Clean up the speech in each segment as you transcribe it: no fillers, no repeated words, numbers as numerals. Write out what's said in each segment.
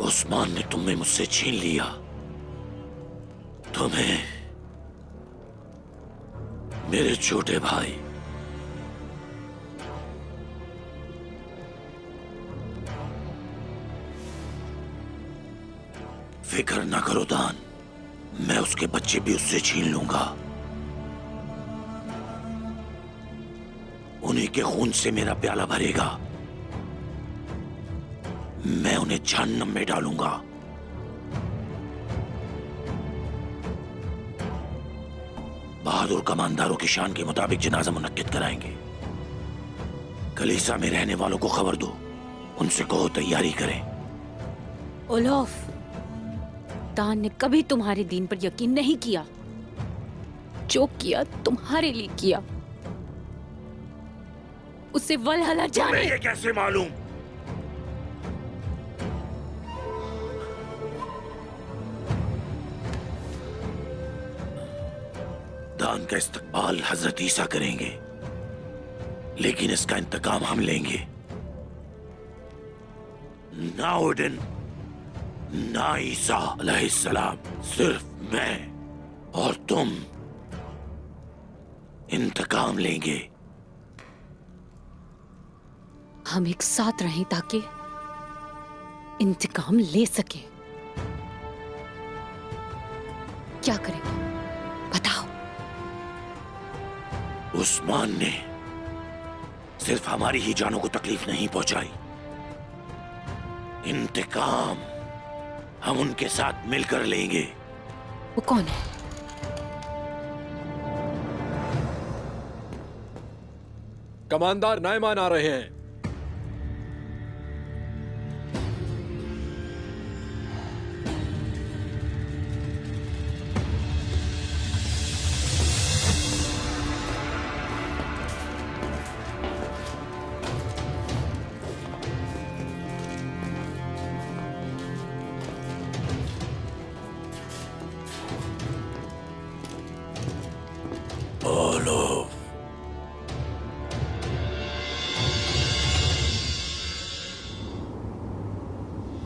उस्मान ने तुम्हें मुझसे छीन लिया। तुम्हें, मेरे छोटे भाई। फिक्र ना करो दान, मैं उसके बच्चे भी उससे छीन लूंगा। उन्हीं के खून से मेरा प्याला भरेगा। मैं उन्हें जहन्नम में डालूंगा। बहादुर कमांडरों की शान के मुताबिक जनाजा मुनक्किद कराएंगे। कलीसा में रहने वालों को खबर दो, उनसे कहो तैयारी करें। ओलोफ, दान ने कभी तुम्हारे दीन पर यकीन नहीं किया। जो किया तुम्हारे लिए किया। उसे वलहला जाने। ये कैसे मालूम? दान का इस्तकबाल हजरत ईसा करेंगे, लेकिन इसका इंतकाम हम लेंगे। ना ओडिन, ना ईसा अलैहिस्सलाम, सिर्फ मैं और तुम इंतकाम लेंगे। हम एक साथ रहें ताकि इंतकाम ले सके। क्या करेंगे बताओ? उस्मान ने सिर्फ हमारी ही जानों को तकलीफ नहीं पहुंचाई। इंतकाम हम उनके साथ मिलकर लेंगे। वो कौन है? कमांडर नायमान आ रहे हैं।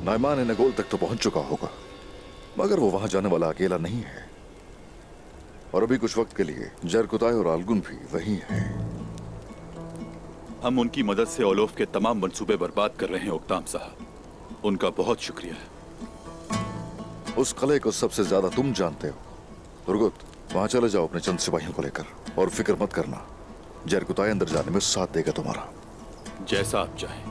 नायमान नगोल तक तो पहुंच चुका होगा, मगर वो वहां जाने वाला अकेला नहीं है। और अभी कुछ वक्त के लिए जरकुताय और आलगुन भी वही हैं। हम उनकी मदद से ओलोफ के तमाम मंसूबे बर्बाद कर रहे हैं उक्ताम साहब। उनका बहुत शुक्रिया है। उस किले को सबसे ज्यादा तुम जानते हो। तुर्गुत, वहां चले जाओ अपने चंद सिपाहियों को लेकर, और फिक्र मत करना, जरकुताय अंदर जाने में साथ देगा तुम्हारा। जैसा आप चाहें।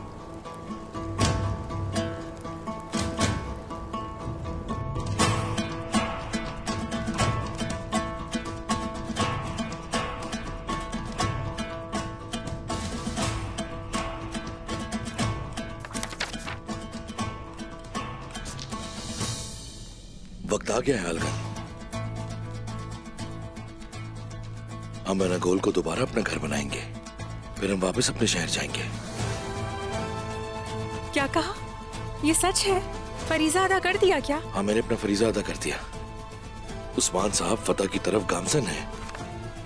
वक्त आ गया है अलगन। हम अनागोल को दोबारा अपना घर बनाएंगे, फिर हम वापस अपने शहर जाएंगे। क्या कहा? ये सच है? फरीजा अदा कर दिया क्या? हाँ, मैंने अपना फरीजा अदा कर दिया। उस्मान साहब फतह की तरफ गामजन है।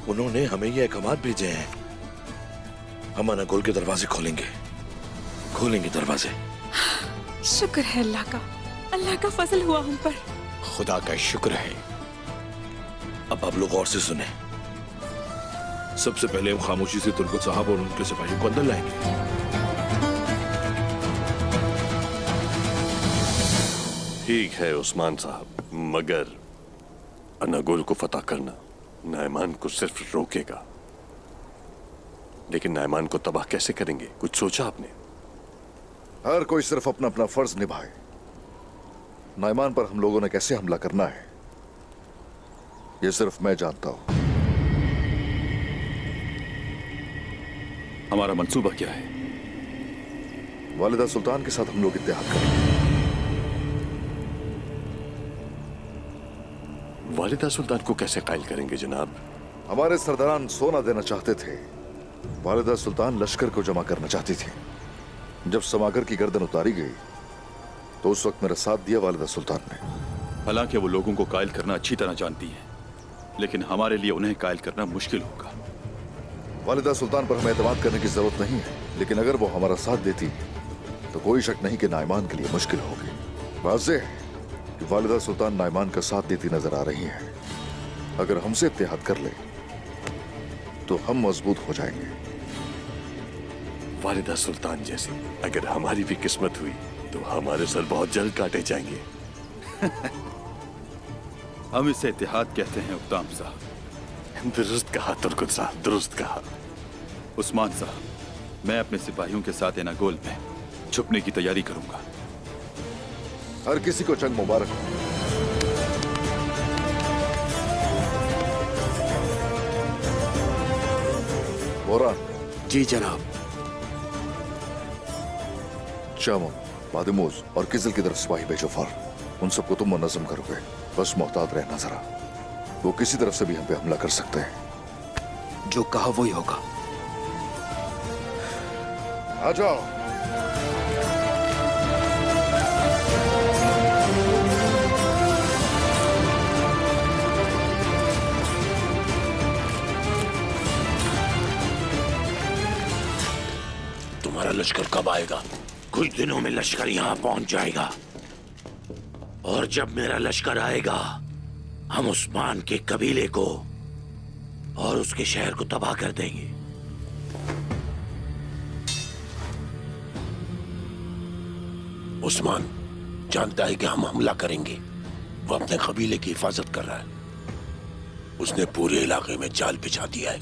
उन्होंने हमें ये अहकामात भेजे हैं। हम अनागोल के दरवाजे खोलेंगे दरवाजे। शुक्र है अल्लाह का, अल्लाह का फजल हुआ हम पर। खुदा का शुक्र है। अब आप लोग गौर से सुने। सबसे पहले हम खामोशी से तुर्गुत साहब और उनके सिपाहियों को अंदर लाएंगे। ठीक है उस्मान साहब, मगर अनागोल को फतह करना नायमान को सिर्फ रोकेगा। लेकिन नायमान को तबाह कैसे करेंगे, कुछ सोचा आपने? हर कोई सिर्फ अपना अपना फर्ज निभाए। नायमान पर हम लोगों ने कैसे हमला करना है, ये सिर्फ मैं जानता हूं। हमारा मंसूबा क्या है? वालिदा सुल्तान के साथ हम लोग इत्तेहाद करेंगे। वालिदा सुल्तान को कैसे कायल करेंगे जनाब? हमारे सरदारान सोना देना चाहते थे, वालिदा सुल्तान लश्कर को जमा करना चाहती थी। जब समागर की गर्दन उतारी गई तो उस वक्त मेरा साथ दिया वालिदा सुल्तान ने। हालांकि वो लोगों को कायल करना अच्छी तरह जानती हैं, लेकिन हमारे लिए उन्हें कायल करना मुश्किल होगा। वालिदा सुल्तान पर हमें एतमाद करने की जरूरत नहीं है, लेकिन अगर वो हमारा साथ देती तो कोई शक नहीं कि नायमान के लिए मुश्किल होगी। वाज़ेह है कि वालिदा सुल्तान नाइमान का साथ देती नजर आ रही है। अगर हमसे इत्तेहाद कर ले तो हम मजबूत हो जाएंगे। वालिदा सुल्तान जैसी अगर हमारी भी किस्मत हुई तो हमारे सर बहुत जल्द काटे जाएंगे। हम इसे इत्तेहाद कहते हैं उक्ताम साहब। दुरुस्त कहा तुर्कुत साहब, दुरुस्त कहा। उस्मान साहब, मैं अपने सिपाहियों के साथ एनागोल में छुपने की तैयारी करूंगा। हर किसी को जंग मुबारक हो। बोरान, जी जनाब। शामो, बादिमोज और किजल की तरफ सिपाही भेजो फौरन। उन सबको तुम मुनज़्ज़म करोगे, बस मोहतात रहना जरा। वो किसी तरफ से भी हम पे हमला कर सकते हैं। जो कहा वही होगा। आ जाओ। तुम्हारा लश्कर कब आएगा? कुछ दिनों में लश्कर यहाँ पहुंच जाएगा, और जब मेरा लश्कर आएगा हम उस्मान के कबीले को और उसके शहर को तबाह कर देंगे। उस्मान जानता है कि हम हमला करेंगे। वो अपने कबीले की हिफाजत कर रहा है। उसने पूरे इलाके में जाल बिछा दिया है।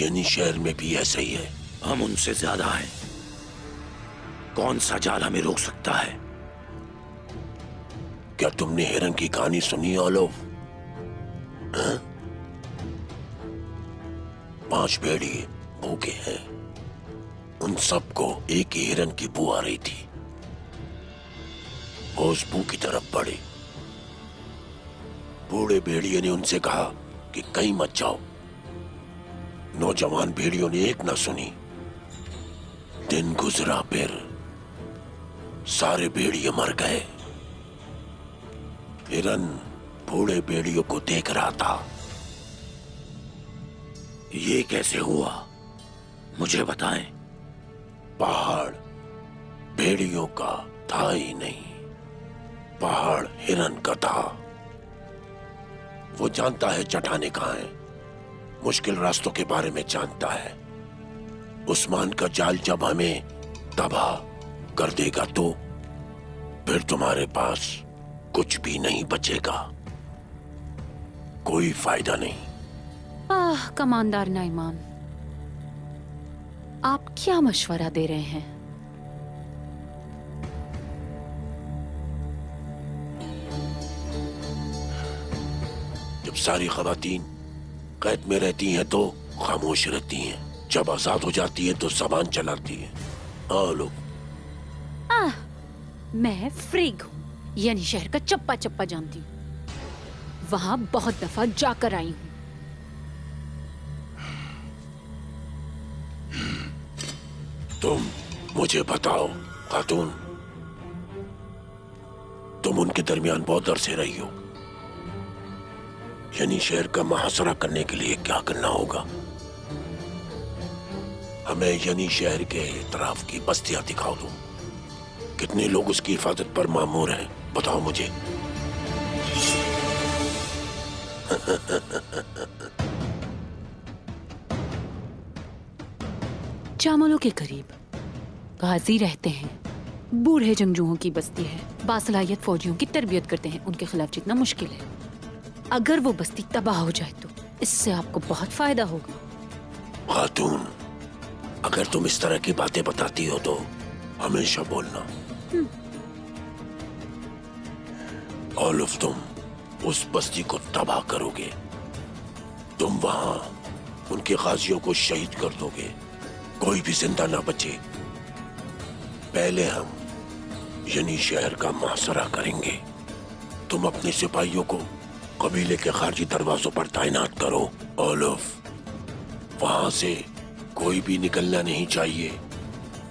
यानी शहर में भी ऐसा ही है। हम उनसे ज्यादा हैं। कौन सा जाल हमें रोक सकता है? क्या तुमने हिरन की कहानी सुनी ओलोफ? 5 भेड़िए भूखे हैं। उन सबको एक ही हिरन की बू आ रही थी। वो उस बू की तरफ बढ़े। बूढ़े भेड़िए ने उनसे कहा कि कहीं मत जाओ। नौजवान भेड़ियों ने एक न सुनी। दिन गुजरा, फिर सारे भेड़िए मर गए। हिरन बूढ़े भेड़ियों को देख रहा था। ये कैसे हुआ मुझे बताएं। पहाड़ भेड़ियों का था ही नहीं, पहाड़ हिरन का था। वो जानता है चट्टाने कहाँ है, मुश्किल रास्तों के बारे में जानता है। उस्मान का जाल जब हमें तबाह कर देगा तो फिर तुम्हारे पास कुछ भी नहीं बचेगा। कोई फायदा नहीं। कमांडर नाइमान, आप क्या मशवरा दे रहे हैं? जब सारी खवातीन कैद में रहती हैं तो खामोश रहती हैं, जब आजाद हो जाती हैं तो जबान चलाती हैं। लोग मैं फ्रिग हूँ, यानी शहर का चप्पा चप्पा जानती हूँ। वहां बहुत दफा जाकर आई हूँ। तुम मुझे बताओ खातून, तुम उनके दरमियान बहुत अरसे रही हो। यानी शहर का मुहासरा करने के लिए क्या करना होगा? हमें यानी शहर के इतराफ की बस्तियां दिखाओ। दो कितने लोग उसकी हिफाजत पर मामूर हैं, बताओ मुझे। जामलों के करीब गाजी रहते हैं। बूढ़े जंगजुओं की बस्ती है। बासलाहियत फौजियों की तरबियत करते हैं। उनके खिलाफ जीतना मुश्किल है। अगर वो बस्ती तबाह हो जाए तो इससे आपको बहुत फायदा होगा। खातून, अगर तुम इस तरह की बातें बताती हो तो हमेशा बोलना। ओलुफ, तुम उस बस्ती को तबाह करोगे। तुम वहां उनके गाजियों को शहीद कर दोगे। कोई भी जिंदा ना बचे। पहले हम यानी शहर का मुहासरा करेंगे। तुम अपने सिपाहियों को कबीले के खारजी दरवाजों पर तैनात करो। ओलुफ, वहां से कोई भी निकलना नहीं चाहिए।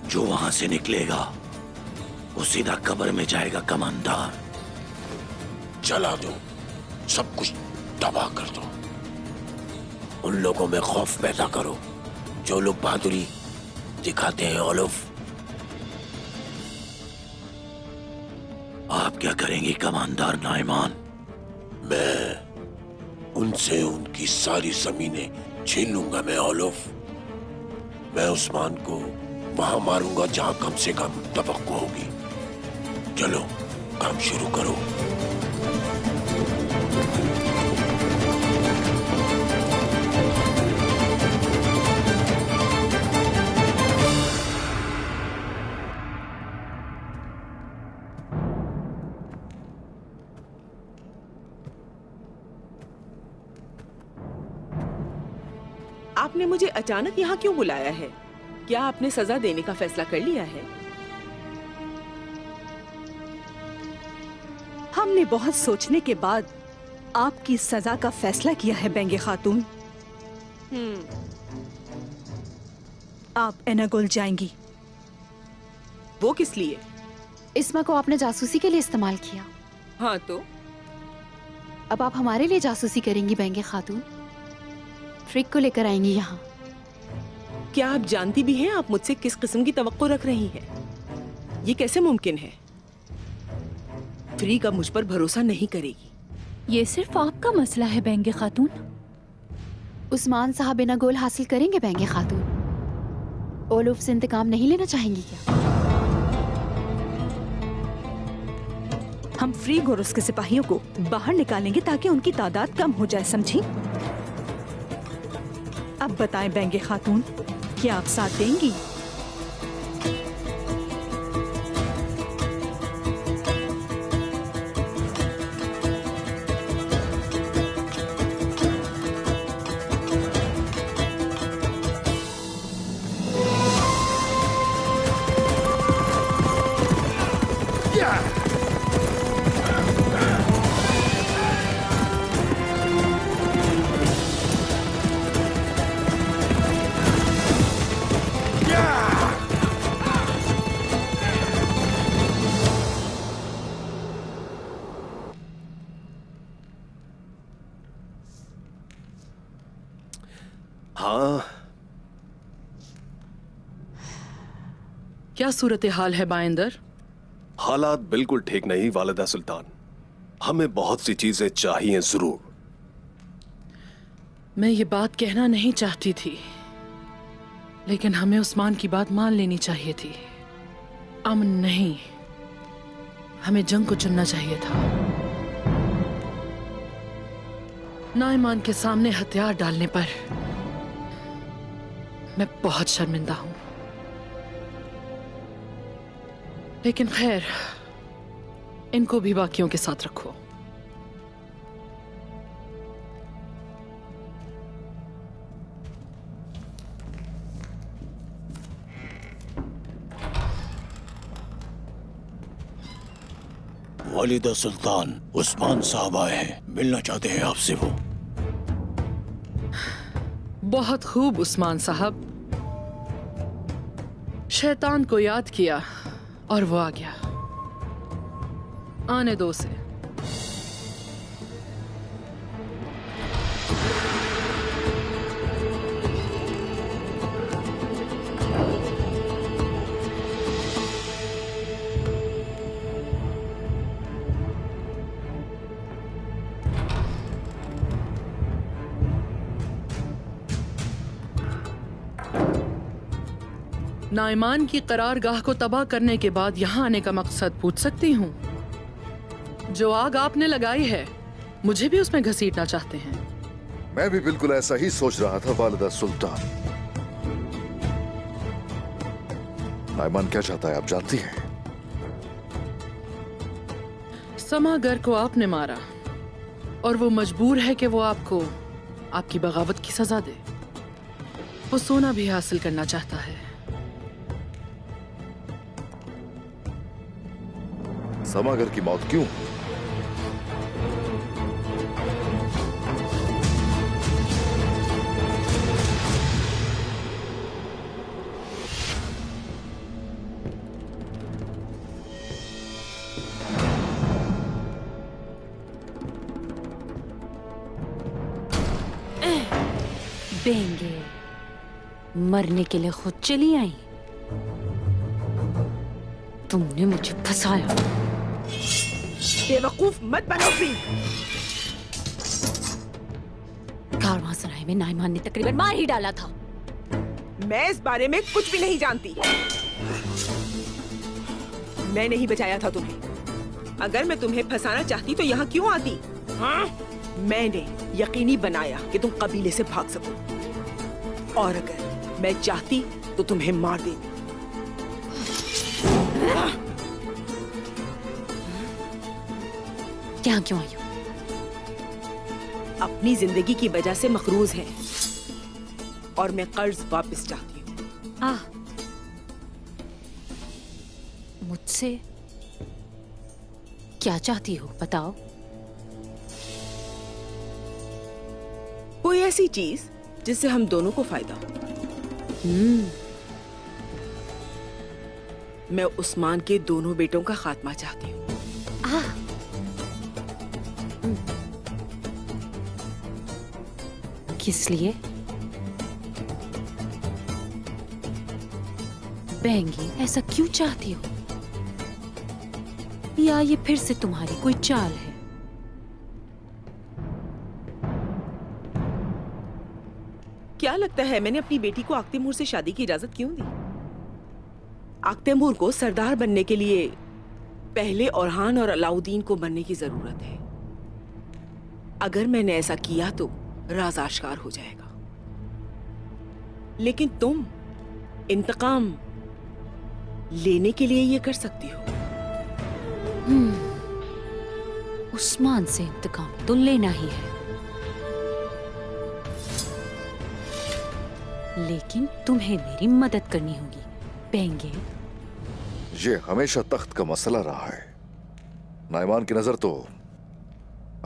जो वहां से निकलेगा वो सीधा कब्र में जाएगा। कमांडर, जला दो, सब कुछ तबाह कर दो। उन लोगों में खौफ पैदा करो जो लोग बहादुरी दिखाते हैं। ओलुफ, क्या करेंगी कमांडर नाइमान? मैं उनसे उनकी सारी जमीनें छीन लूंगा। मैं ओलफ, मैं उस्मान को वहां मारूंगा जहां कम से कम तवक्को होगी। चलो काम शुरू करो। आपने मुझे अचानक यहाँ क्यों बुलाया है? क्या आपने सजा देने का फैसला कर लिया है? हमने बहुत सोचने के बाद आपकी सजा का फैसला किया है बेंगे खातून। आप एनागोल जाएंगी। वो किस लिए? इस्मा को आपने जासूसी के लिए इस्तेमाल किया। हाँ तो अब आप हमारे लिए जासूसी करेंगी बेंगे खातून? फ्रिक को लेकर आएंगी यहाँ। क्या आप जानती भी हैं आप मुझसे किस किस्म की तवक्को रख रही हैं? ये कैसे मुमकिन है? फ्रीक अब मुझ पर भरोसा नहीं करेगी। ये सिर्फ आपका मसला है बेंगे खातून। उस्मान साहब एनागोल हासिल करेंगे बेंगे खातून? ओलफ से इंतकाम नहीं लेना चाहेंगी क्या? हम फ्रीग और उसके सिपाहियों को बाहर निकालेंगे ताकि उनकी तादाद कम हो जाए, समझी? अब बताएं बेंगे खातून, क्या आप साथ देंगी? हाँ, क्या सूरत हाल है बाइंदर? हालात बिल्कुल ठीक नहीं वालिदा सुल्तान। हमें बहुत सी चीजें चाहिए जरूर। मैं ये बात कहना नहीं चाहती थी, लेकिन हमें उस्मान की बात मान लेनी चाहिए थी। अमन नहीं, हमें जंग को चुनना चाहिए था। नाइमान के सामने हथियार डालने पर मैं बहुत शर्मिंदा हूं, लेकिन खैर, इनको भी बाकियों के साथ रखो। वालिदा सुल्तान, उस्मान साहब आए हैं, मिलना चाहते हैं आपसे वो। बहुत खूब उस्मान साहब। शैतान को याद किया और वो आ गया। आने दो उसे। नाइमान की करारगाह को तबाह करने के बाद यहाँ आने का मकसद पूछ सकती हूँ? जो आग आपने लगाई है, मुझे भी उसमें घसीटना चाहते हैं। मैं भी बिल्कुल ऐसा ही सोच रहा था वालिदा सुल्तान। नाइमान क्या चाहता है आप जानती हैं? समागर को आपने मारा और वो मजबूर है कि वो आपको आपकी बगावत की सजा दे। वो सोना भी हासिल करना चाहता है। समागर की मौत क्यों? बेंगे, मरने के लिए खुद चली आई। तुमने मुझे फंसाया। बेवकूफ मत बनो फ्री। कारवां सराय में नाइमान ने तकरीबन मार ही डाला था। मैं इस बारे में कुछ भी नहीं जानती। मैं नहीं बचाया था तुम्हें। अगर मैं तुम्हें फंसाना चाहती तो यहाँ क्यों आती? हाँ? मैंने यकीनी बनाया कि तुम कबीले से भाग सको, और अगर मैं चाहती तो तुम्हें मार देती। यहाँ क्यों आई हो? अपनी जिंदगी की वजह से मकरूज है और मैं कर्ज वापस चाहती हूँ। मुझसे क्या चाहती हो बताओ? कोई ऐसी चीज जिससे हम दोनों को फायदा हो। मैं उस्मान के दोनों बेटों का खात्मा चाहती हूँ। किस लिए? बेंगी ऐसा क्यों चाहती हो? या ये फिर से तुम्हारी कोई चाल है? क्या लगता है मैंने अपनी बेटी को आख्तेमूर से शादी की इजाजत क्यों दी? आख्तेमूर को सरदार बनने के लिए पहले औरहान और अलाउद्दीन को बनने की जरूरत है। अगर मैंने ऐसा किया तो राज आश्कार हो जाएगा। लेकिन तुम इंतकाम लेने के लिए ये कर सकती हो। उस्मान से इंतकाम तो लेना ही है, लेकिन तुम्हें मेरी मदद करनी होगी बेंगे। ये हमेशा तख्त का मसला रहा है। नाइमान की नजर तो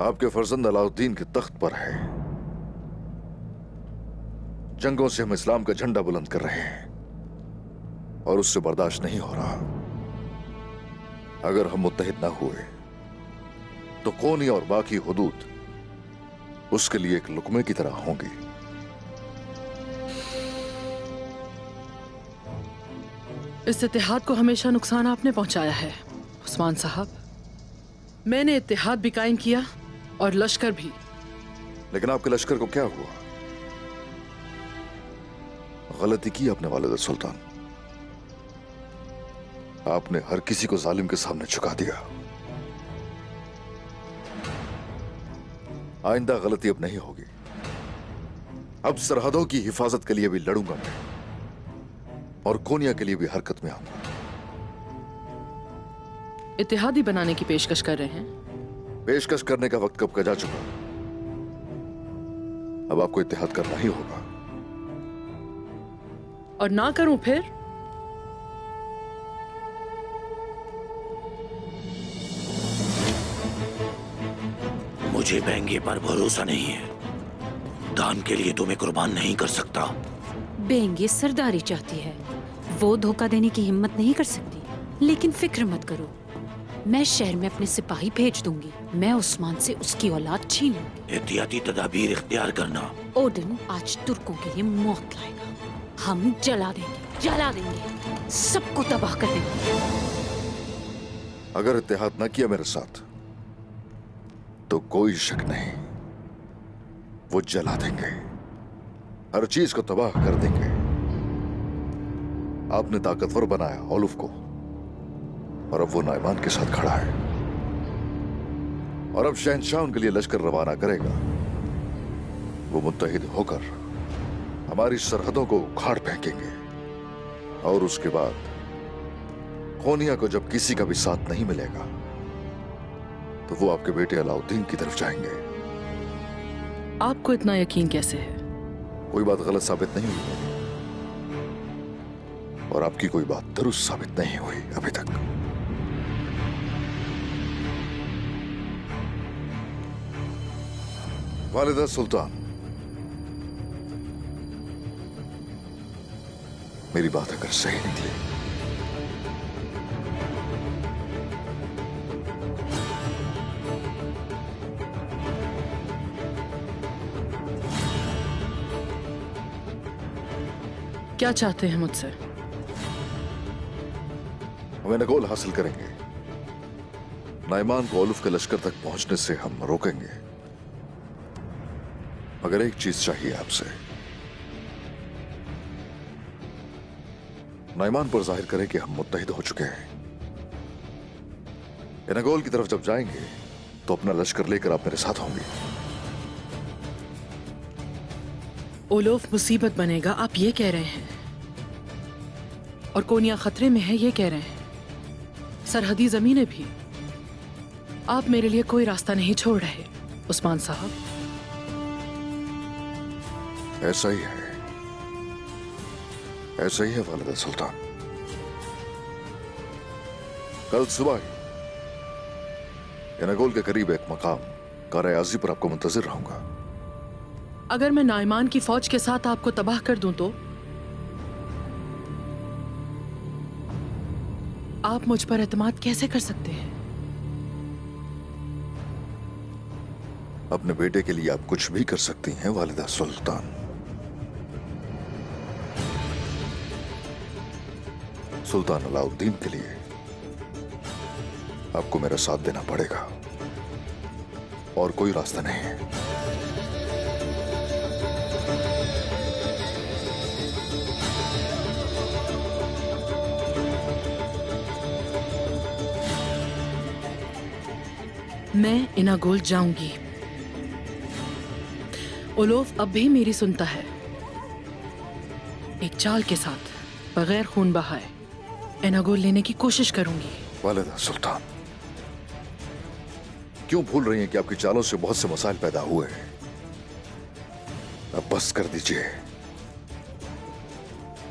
आपके फर्जंद अलाउद्दीन के तख्त पर है। जंगों से हम इस्लाम का झंडा बुलंद कर रहे हैं और उससे बर्दाश्त नहीं हो रहा। अगर हम मुत्तहिद ना हुए तो कोनी और बाकी हुदूद उसके लिए एक लुकमे की तरह होंगी। इस इत्तेहाद को हमेशा नुकसान आपने पहुंचाया है उस्मान साहब। मैंने इत्तेहाद भी कायम किया और लश्कर भी। लेकिन आपके लश्कर को क्या हुआ? गलती की आपने वालिद सुल्तान। आपने हर किसी को जालिम के सामने झुका दिया। आइंदा गलती अब नहीं होगी। अब सरहदों की हिफाजत के लिए भी लड़ूंगा मैं और कोनिया के लिए भी हरकत में आऊंगा। इत्तेहादी बनाने की पेशकश कर रहे हैं? पेशकश करने का वक्त कब का जा चुका। अब आपको इत्तेहाद करना ही होगा। और ना करूं फिर? मुझे बेंगे पर भरोसा नहीं है। दान के लिए तुम्हें कुर्बान नहीं कर सकता। बेंगे सरदारी चाहती है, वो धोखा देने की हिम्मत नहीं कर सकती। लेकिन फिक्र मत करो, मैं शहर में अपने सिपाही भेज दूंगी। मैं उस्मान से उसकी औलाद छीन लूंगी। एहतियाती तदाबीर इख्तियार करना। ओडन आज तुर्कों के लिए मौत लाएगा। हम जला देंगे, सबको तबाह कर देंगे। अगर इत्तेहाद न किया मेरे साथ तो कोई शक नहीं, वो जला देंगे, हर चीज को तबाह कर देंगे। आपने ताकतवर बनाया ओलुफ को और अब वो नाइमान के साथ खड़ा है। और अब शहंशाह उनके लिए लश्कर रवाना करेगा। वो मुत्तहिद होकर हमारी सरहदों को उखाड़ फेंकेंगे और उसके बाद कोनिया को जब किसी का भी साथ नहीं मिलेगा तो वो आपके बेटे अलाउद्दीन की तरफ जाएंगे। आपको इतना यकीन कैसे है? कोई बात गलत साबित नहीं हुई और आपकी कोई बात दुरुस्त साबित नहीं हुई अभी तक। वालिदा सुल्तान, मेरी बात अगर सही निकली क्या चाहते हैं मुझसे? हमें नगोल हासिल करेंगे नाइमान को ओलुफ के लश्कर तक पहुंचने से हम रोकेंगे, मगर एक चीज चाहिए आपसे। नाइमान पर जाहिर करें कि हम मुत्तहिद हो चुके हैं। एनागोल की तरफ जब जाएंगे तो अपना लश्कर लेकर आप मेरे साथ होंगे। ओलोफ मुसीबत बनेगा, आप ये कह रहे हैं, और कोनिया खतरे में है, ये कह रहे हैं। सरहदी जमीनें भी। आप मेरे लिए कोई रास्ता नहीं छोड़ रहे उस्मान साहब। ऐसा ही है, ऐसा ही है वालिदा सुल्तान। कल सुबह ही एनागोल के करीब एक मकाम कारायाजी पर आपको मुंतजिर रहूंगा। अगर मैं नाइमान की फौज के साथ आपको तबाह कर दूं तो आप मुझ पर एतमाद कैसे कर सकते हैं? अपने बेटे के लिए आप कुछ भी कर सकती हैं वालिदा सुल्तान। सुल्तान अलाउद्दीन के लिए आपको मेरा साथ देना पड़ेगा और कोई रास्ता नहीं है। मैं इनागोल जाऊंगी। ओलोफ अब भी मेरी सुनता है। एक चाल के साथ बगैर खून बहाए एनागोल लेने की कोशिश करूंगी। वालिदा सुल्तान, क्यों भूल रही हैं कि आपकी चालों से बहुत से मसाइल पैदा हुए हैं? अब बस कर दीजिए,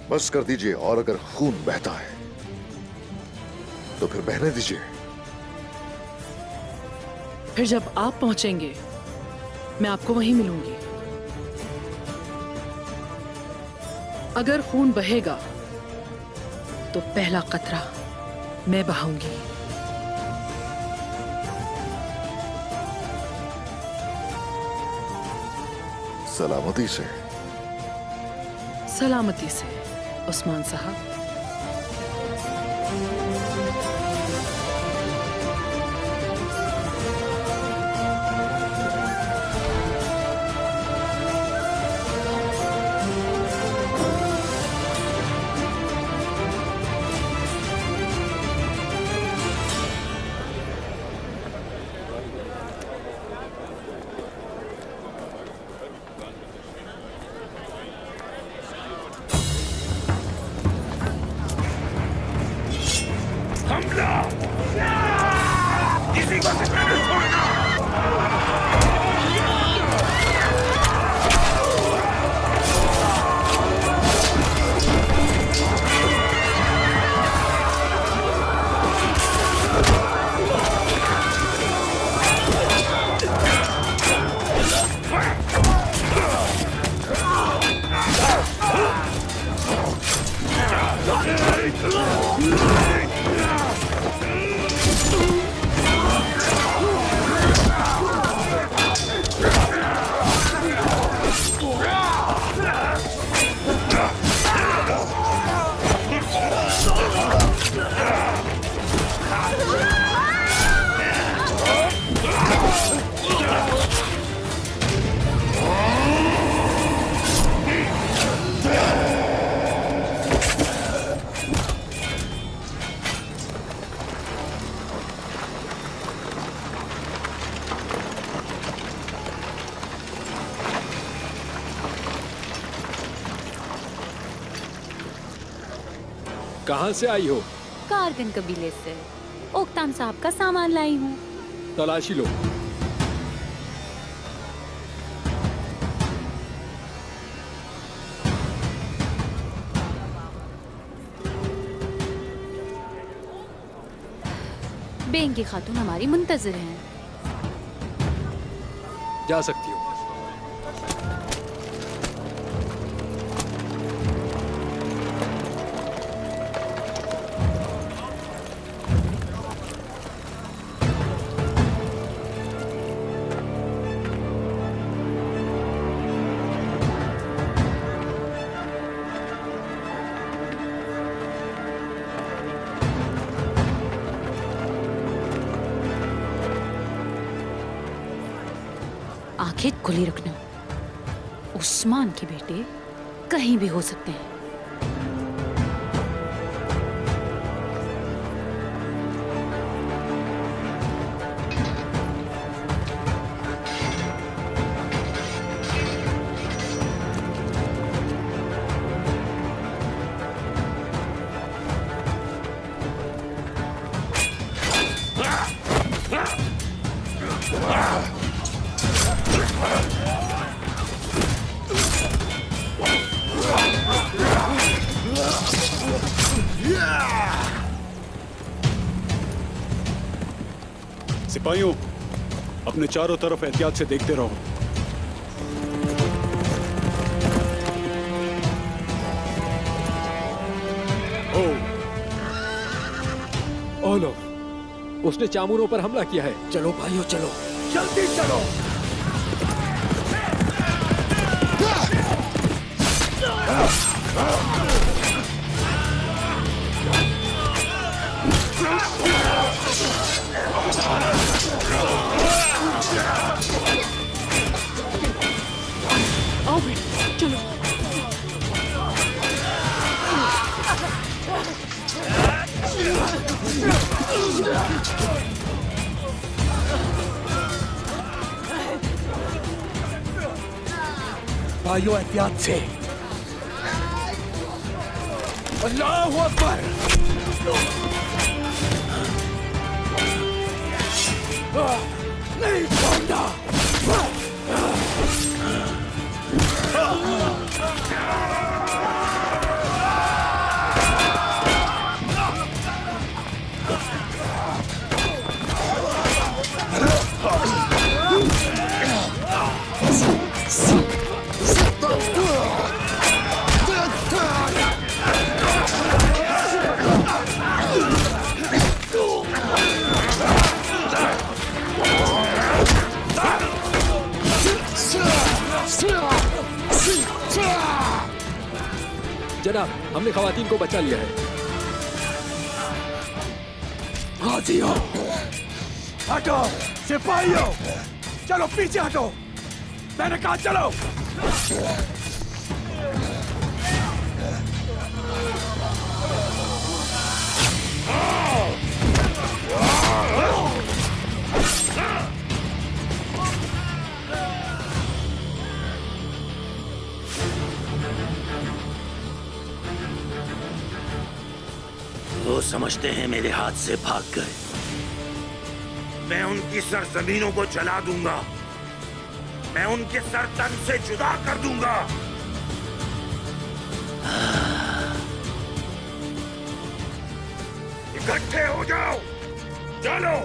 बस कर दीजिए। और अगर खून बहता है तो फिर बहने दीजिए। फिर जब आप पहुंचेंगे मैं आपको वहीं मिलूंगी। अगर खून बहेगा तो पहला कतरा मैं बहाऊंगी। सलामती से। सलामती से उस्मान साहब। कहाँ से आई हो? कारगन कबीले से। ओक्ताम साहब का सामान लाई हूँ। तलाशी लो। बेंगी खातून हमारी मुंतजिर हैं। जा सकती हो। आंखें खुली रखना। उस्मान के बेटे कहीं भी हो सकते हैं। सिपाहियों, अपने चारों तरफ एहतियात से देखते रहो। ओलोफ, उसने चामूरों पर हमला किया है। चलो भाइयों चलो, जल्दी चलो। आओ बेटे, चलो। भाइयों एहतियात से। अल्लाहू अकबर। नहीं छोड़ना। जनाब, हमने खवातीन को बचा लिया है। हाजियों, हटो। सिपाहियों, चलो पीछे हटो। मैंने कहा चलो। वो समझते हैं मेरे हाथ से भाग गए। मैं उनकी सरजमीनों को जला दूंगा। मैं उनके सर तन से जुदा कर दूंगा। इकट्ठे हो जाओ, चलो।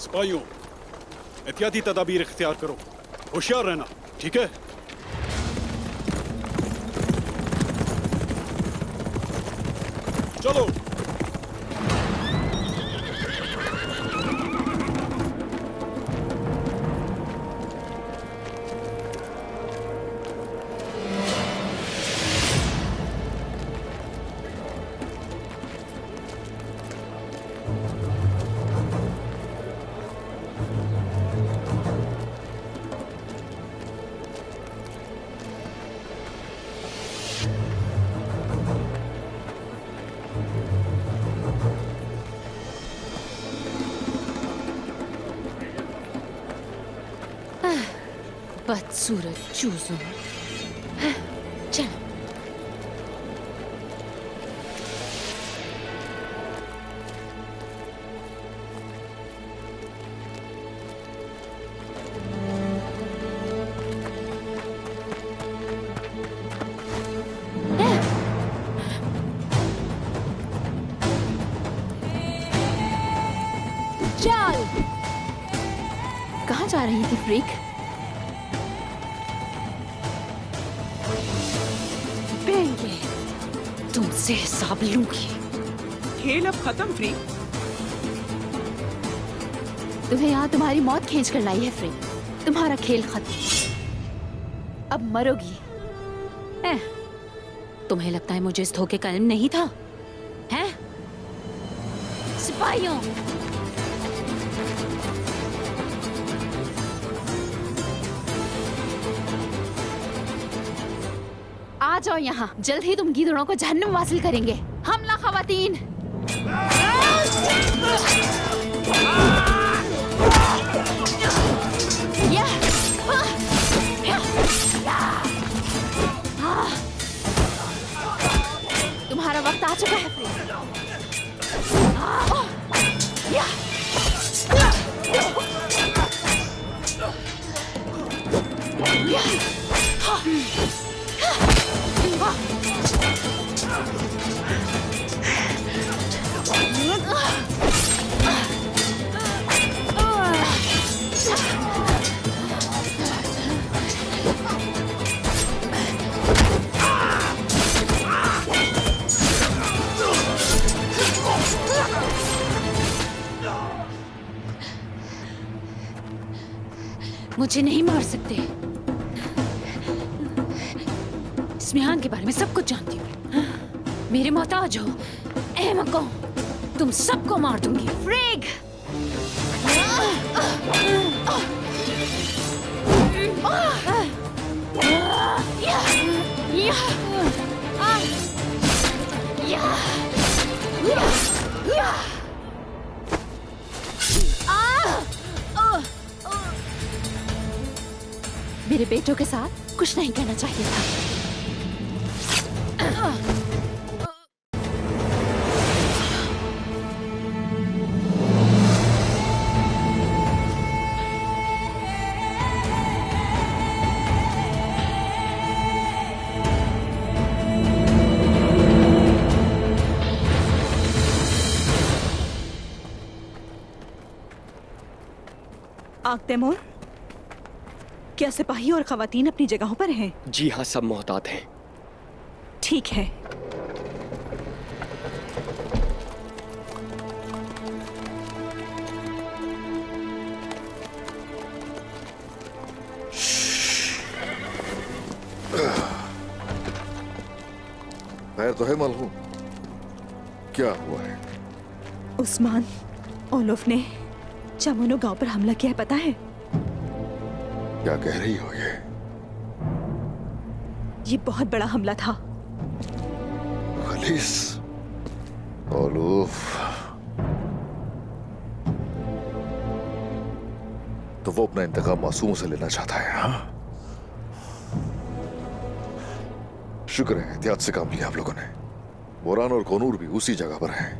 सिपाहियों, एहतियाती तदाबीर इख्तियार करो। होशियार रहना, ठीक है? चलो। बदसूरत चूजों। चलो। चल। कहाँ जा रही थी फ्रीक? बेंगे, तुमसे हिसाब लूंगी। खेल अब खत्म फ्री। तुम्हें यहाँ तुम्हारी मौत खींच कर लाई है फ्रीक। तुम्हारा खेल खत्म। अब मरोगी। तुम्हें लगता है मुझे इस धोखे का इल्म नहीं था? हैं? सिपाहियों, आ जाओ यहाँ। जल्द ही तुम गीदड़ों को जहन्नुम वासिल करेंगे। हमला खवातीन। तुम्हारा वक्त आ चुका है मुझे नहीं मार सकते। स्मिहान के बारे में सब कुछ जानती हूँ। मेरे मोहताज हो, अहमकों, तुम सबको मार दूंगी। फ्रीग! मेरे बेटों के साथ कुछ नहीं कहना चाहिए था। तैमूर, क्या सिपाही और खवातीन अपनी जगहों पर हैं? जी हाँ, सब मोहतात हैं। ठीक है। खैर तो है मलहूम, क्या हुआ है? उस्मान, ओलोफ ने चामुनो गांव पर हमला किया है, पता है? क्या कह रही हो ये बहुत बड़ा हमला था। खलीस, ओलोफ, तो वो अपना इंतकाम मासूमों से लेना चाहता है। हाँ, शुक्र है एहतियात से काम लिया आप लोगों ने। बोरान और कोनूर भी उसी जगह पर हैं,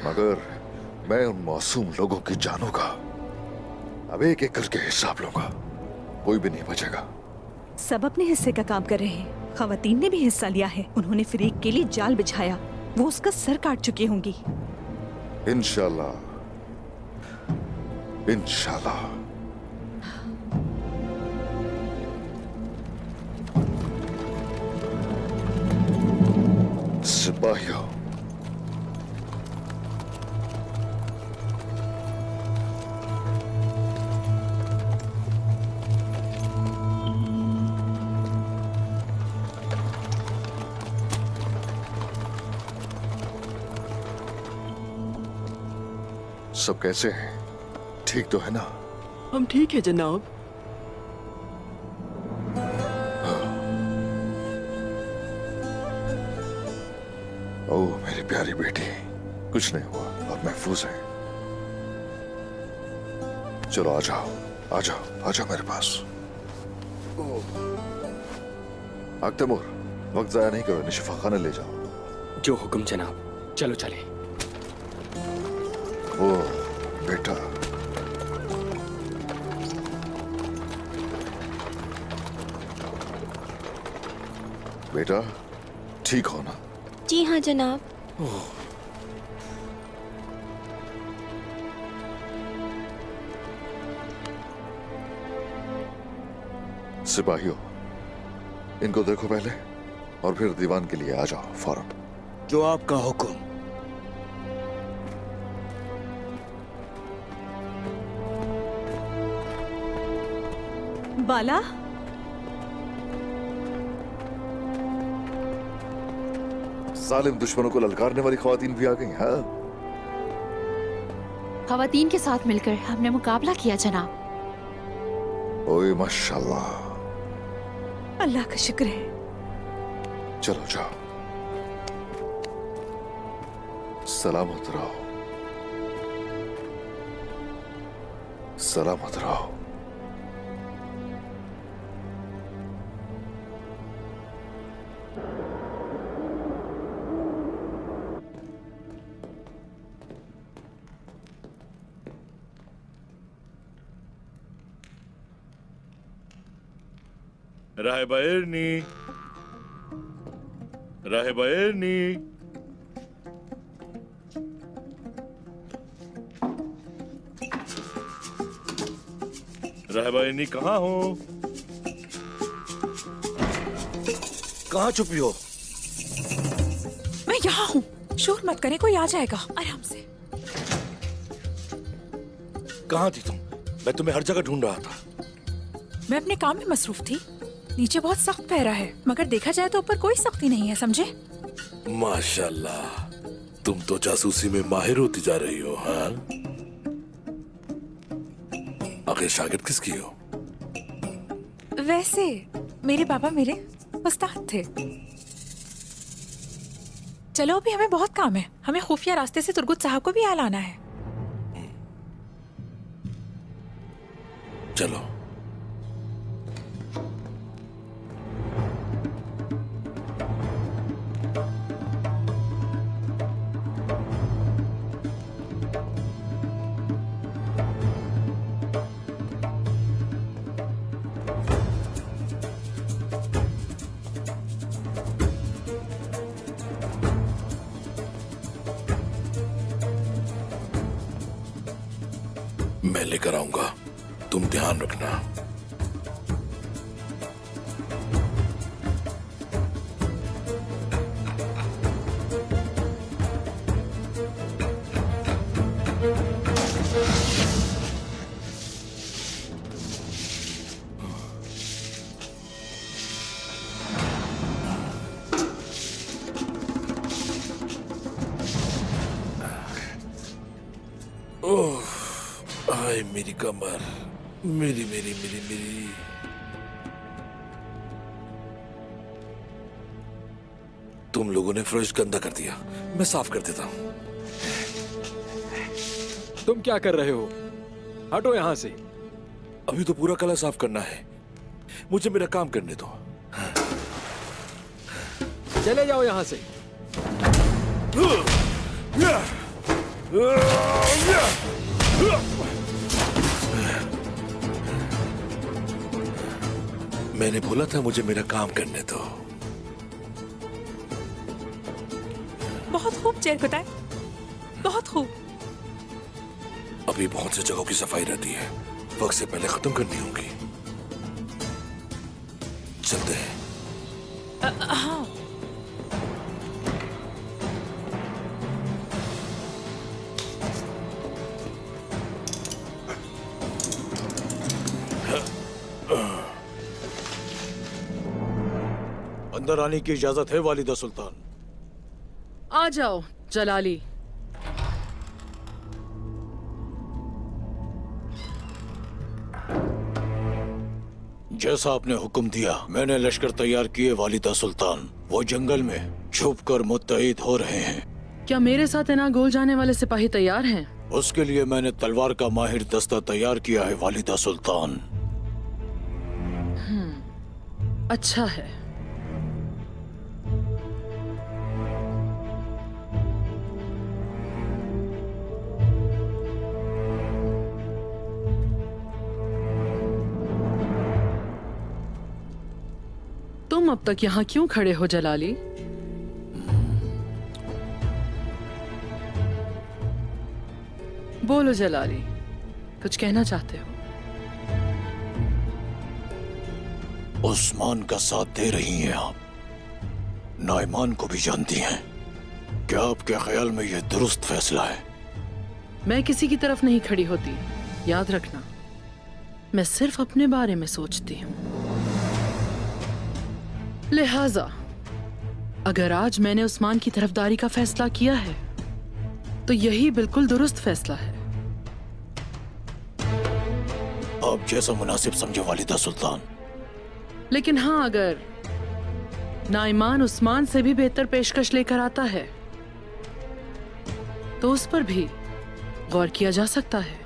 मगर मैं उन मासूम लोगों की जानों का अब एक एक करके हिसाब लूंगा। कोई भी नहीं बचेगा। सब अपने हिस्से का काम कर रहे हैं। खवातीन ने भी हिस्सा लिया है। उन्होंने फरीक के लिए जाल बिछाया। वो उसका सर काट चुकी होंगी। इंशाल्लाह, इंशाल्लाह। सिपाहियों, सब कैसे हैं? ठीक तो है ना? हम ठीक है जनाब। ओह मेरी प्यारी बेटी, कुछ नहीं हुआ और महफूज है। चलो आ जाओ, आ जाओ, आ जाओ मेरे पास। तैमूर, वक्त जाया नहीं करो, इन्हें शिफाखाने ले जाओ। जो हुक्म जनाब, चलो चले। ओ बेटा, बेटा ठीक हो ना? जी हाँ जनाब। सिपाहियों, इनको देखो पहले और फिर दीवान के लिए आ जाओ फौरन। जो आपका हुक्म। बाला, सालिम दुश्मनों को ललकारने वाली खवातीन भी आ गई। हाँ, खवातीन के साथ मिलकर हमने मुकाबला किया जनाब। ओए माशाल्लाह, अल्लाह का शुक्र है। चलो जाओ, सलामत रहो, सलामत रहो। राहिबा एरनी, राहिबा एरनी, राहिबा एरनी कहाँ हो? कहाँ छुपी हो? मैं यहाँ हूँ, शोर मत करें, कोई आ जाएगा, आराम से। कहाँ थी तुम? मैं तुम्हें हर जगह ढूंढ रहा था। मैं अपने काम में मसरूफ थी। नीचे बहुत सख्त पहरा है, मगर देखा जाए तो ऊपर कोई सख्ती नहीं है, समझे? माशाल्लाह, तुम तो जासूसी में माहिर होती जा रही हो। हाँ, आखिर शागिर्द किसकी हो? वैसे मेरे पापा मेरे उस्ताद थे। चलो, अभी हमें बहुत काम है। हमें खुफिया रास्ते से तुर्गुत साहब को भी यहाँ लाना है। चलो। मैं लेकर आऊंगा, तुम ध्यान रखना। ओह, हाय मेरी कमर, मेरी मेरी मेरी मेरी। तुम लोगों ने फर्श गंदा कर दिया, मैं साफ कर देता हूं। तुम क्या कर रहे हो? हटो यहाँ से। अभी तो पूरा कला साफ करना है, मुझे मेरा काम करने दो। चले जाओ यहाँ से। मैंने बोला था मुझे मेरा काम करने दो। बहुत खूब चेरकुटाए, बहुत खूब। अभी बहुत सी जगहों की सफाई रहती है, वक्त से पहले खत्म करनी होगी। चलते हैं। हाँ। अंदर आने की इजाजत है वालिदा सुल्तान। आ जाओ जलाली। जैसा आपने हुक्म दिया मैंने लश्कर तैयार किए वालिदा सुल्तान। वो जंगल में छुपकर मुत्तईद हो रहे हैं। क्या मेरे साथ इना गोल जाने वाले सिपाही तैयार हैं? उसके लिए मैंने तलवार का माहिर दस्ता तैयार किया है वालिदा सुल्तान। अच्छा है। तुम अब तक यहाँ क्यों खड़े हो जलाली? बोलो जलाली, कुछ कहना चाहते हो? उस्मान का साथ दे रही हैं आप, नाइमान को भी जानती हैं। क्या आपके ख्याल में यह दुरुस्त फैसला है? मैं किसी की तरफ नहीं खड़ी होती, याद रखना। मैं सिर्फ अपने बारे में सोचती हूँ। लिहाजा अगर आज मैंने उस्मान की तरफदारी का फैसला किया है तो यही बिल्कुल दुरुस्त फैसला है। आप जैसा मुनासिब समझे वालिदा सुल्तान। लेकिन हाँ, अगर नाइमान उस्मान से भी बेहतर पेशकश लेकर आता है तो उस पर भी गौर किया जा सकता है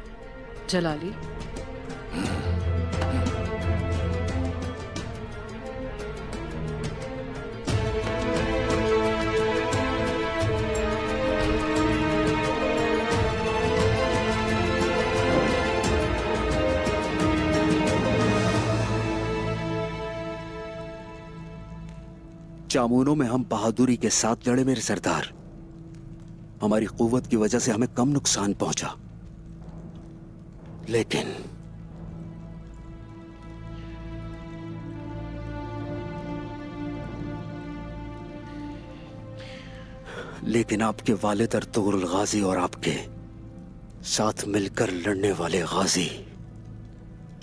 जलाली। जामुनों में हम बहादुरी के साथ लड़े मेरे सरदार। हमारी कुव्वत की वजह से हमें कम नुकसान पहुंचा, लेकिन आपके वालिद अर्तुगरुल गाजी और आपके साथ मिलकर लड़ने वाले गाजी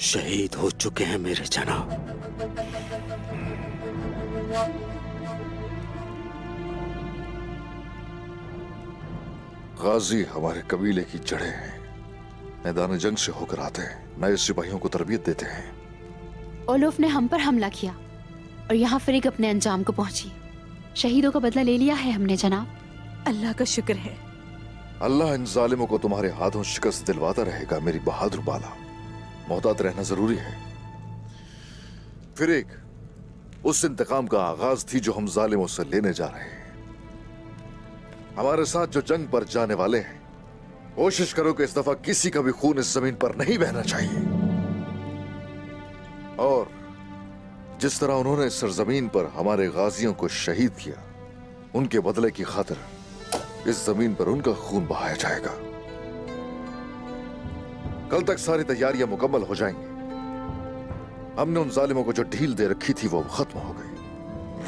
शहीद हो चुके हैं मेरे जनाब। गाजी हमारे कबीले की जड़ें हैं। मैदान जंग से होकर आते हैं, नए सिपाहियों को तरबियत देते हैं। ओलोफ ने हम पर हमला किया और यहाँ फिरिक अपने अंजाम को पहुंची। शहीदों का बदला ले लिया है हमने जनाब। अल्लाह का शुक्र है। अल्लाह इन जालिमों को तुम्हारे हाथों शिकस्त दिलवाता रहेगा मेरी बहादुर बाला। मोहतात रहना जरूरी है। फिरिक उस इंतकाम का आगाज थी जो हम जालिमों से लेने जा रहे हैं। हमारे साथ जो जंग पर जाने वाले हैं, कोशिश करो कि इस दफा किसी का भी खून इस जमीन पर नहीं बहना चाहिए। और जिस तरह उन्होंने इस सरजमीन पर हमारे गाजियों को शहीद किया, उनके बदले की खातिर इस जमीन पर उनका खून बहाया जाएगा। कल तक सारी तैयारियां मुकम्मल हो जाएंगी। हमने उन जालिमों को जो ढील दे रखी थी वो खत्म हो गई।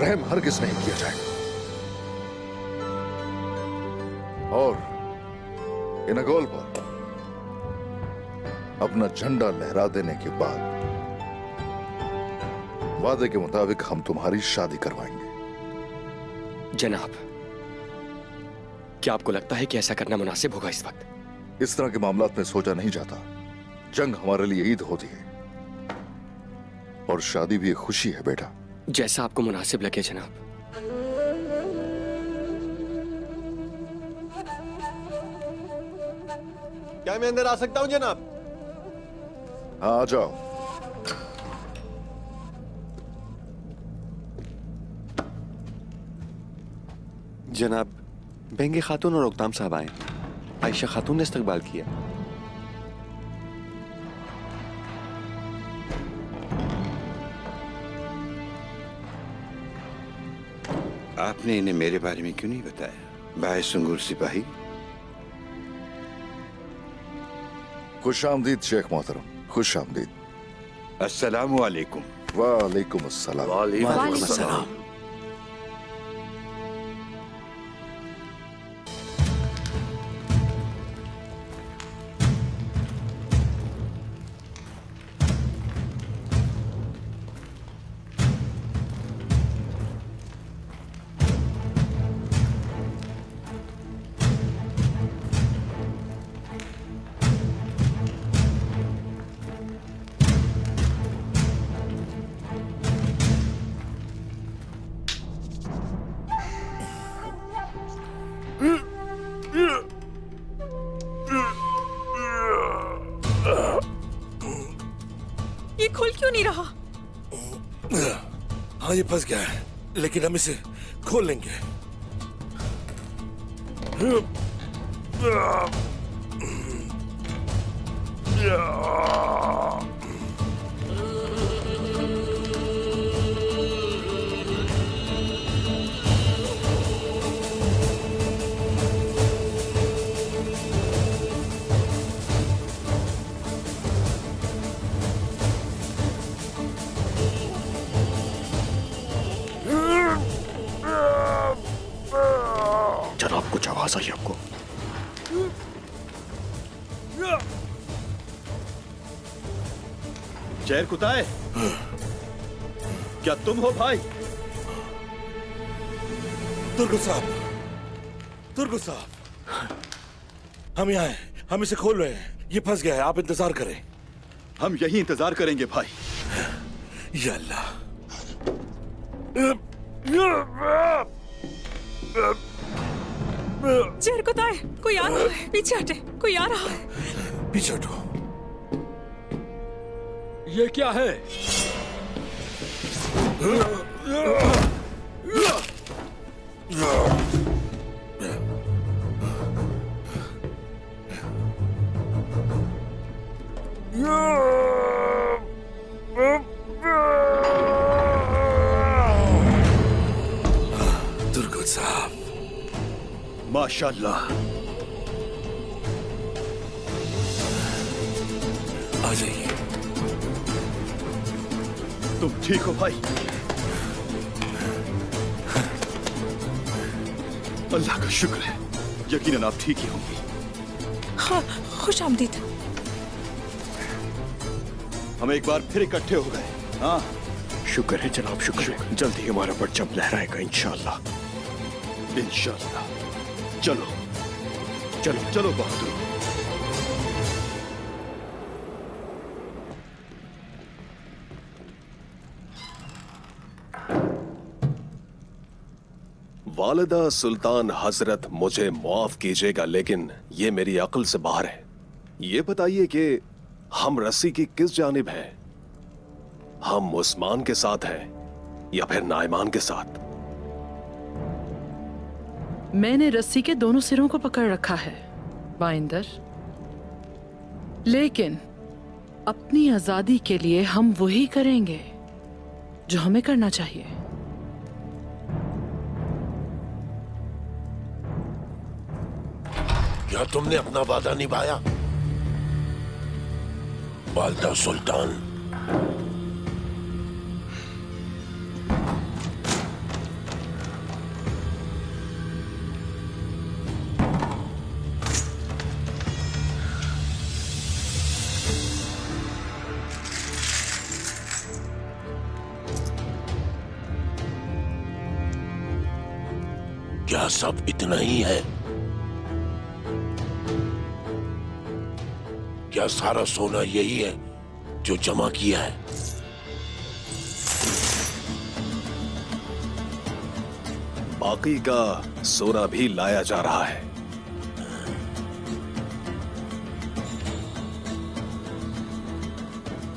रहम हरगिज नहीं किया जाएगा। और इनगोल पर अपना झंडा लहरा देने के बाद वादे के मुताबिक हम तुम्हारी शादी करवाएंगे। जनाब, क्या आपको लगता है कि ऐसा करना मुनासिब होगा इस वक्त? इस तरह के मामलात में सोचा नहीं जाता। जंग हमारे लिए ईद होती है और शादी भी एक खुशी है बेटा। जैसा आपको मुनासिब लगे जनाब। क्या मैं अंदर आ सकता हूं जनाब? हाँ, आ जाओ। जनाब, बेंगे खातून और उक्ताम साहब आए। आयशा खातून ने इस्तकबाल किया। आपने इन्हें मेरे बारे में क्यों नहीं बताया? बायसुंगुर सिपाही। खुश आमदीद शेख मोहतरम, खुश आमदीद। अस्सलामु अलैकुम। वालेकुम अस्सलाम। वालेकुम अस्सलाम। ये खुल क्यों नहीं रहा? हाँ, ये फंस गया है, लेकिन हम इसे खोल लेंगे। कुछ आवाज आई आपको? जहर कुताए, क्या तुम हो भाई? तुर्गु साहब, हम यहाँ हैं, हम इसे खोल रहे हैं। ये फंस गया है, आप इंतजार करें। हम यही इंतजार करेंगे भाई। या अल्लाह। जहर कुताए, कोई आ रहा है, पीछे हटे, कोई आ रहा है। पीछे हटो। ये क्या है? तुर्गु साहब, माशाल्लाह। आ जाइए। तुम ठीक हो भाई? अल्लाह का शुक्र है, यकीनन आप ठीक ही होंगी। हाँ, खुश आमदीद। हम एक बार फिर इकट्ठे हो गए। हाँ, शुक्र है जनाब, शुक्र है। जल्द ही हमारा परचम लहराएगा इंशाअल्लाह। इंशाअल्लाह। चलो चलो चलो बहादुर। वालिदा सुल्तान हजरत, मुझे माफ कीजिएगा लेकिन ये मेरी अक्ल से बाहर है। ये बताइए कि हम रस्सी की किस जानिब हैं? हम उस्मान के साथ हैं या फिर नाइमान के साथ? मैंने रस्सी के दोनों सिरों को पकड़ रखा है बाइंदर, लेकिन अपनी आजादी के लिए हम वही करेंगे जो हमें करना चाहिए। क्या तुमने अपना वादा निभाया वालिदा सुल्तान? क्या सब इतना ही है? क्या सारा सोना यही है जो जमा किया है? बाकी का सोना भी लाया जा रहा है।